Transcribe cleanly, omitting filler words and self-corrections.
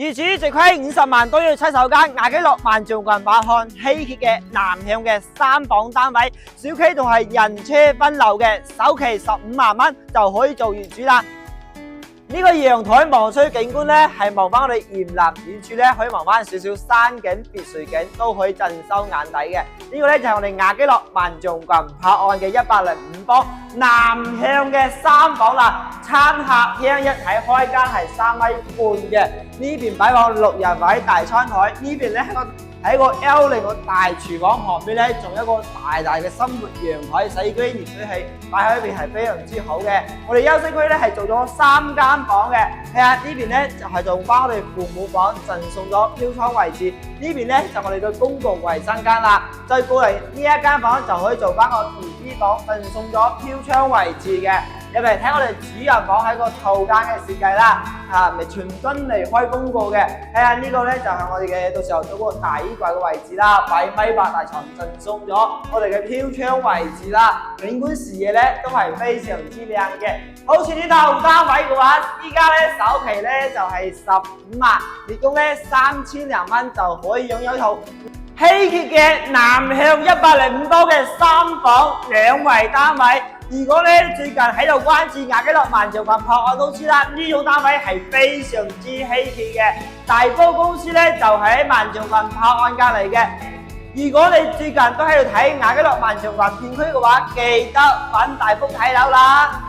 自此直虧50萬都要出手間亞紀樂萬象群八漢稀缺嘅南向嘅3房單位，小區仲係人車分流嘅，首期15萬蚊就可以做業主啦。呢個陽台望出景觀咧，係望翻我哋沿南遠處咧，可以望翻少少山景、別墅景，都可以盡收眼底嘅。呢個咧就係我哋亞紀樂萬象群拍案嘅105房南向嘅3房啦。餐客廳一睇開間係3米半嘅，呢邊擺放6人位大餐台，呢邊咧喺個 L 型個大廚房旁邊咧，仲有一個大嘅生活陽台、洗衣機、熱水器擺喺呢邊係非常之好嘅。我哋休息區咧係做咗3間房嘅，睇下呢邊咧就係做翻我哋父母房，贈送咗飄窗位置。呢邊咧就我哋嘅公共衞生間啦。再過嚟呢一間房就可以做翻個 BB 房，贈送咗飄窗位置嘅。入嚟睇我哋主人房喺個套間嘅設計啦，咪全真嚟開公告嘅。睇下呢個咧就係我哋嘅，到時候做個大衣櫃嘅位置啦，擺米8大床，贈送咗我哋嘅飄窗位置啦。景觀視野咧都係非常之靚嘅。好似呢套單位嘅話，依家咧首期咧就係15萬，月供咧3000零蚊就可以擁有一套稀缺嘅南向105多嘅3房2衛單位。如果咧最近喺度關注亞紀樂萬象群拍案都知啦，呢種單位係非常之稀缺嘅。大波公司咧就喺萬象群拍案隔離嘅。如果你最近都喺度睇亞紀樂萬象群片區嘅話，記得揾大福睇樓啦。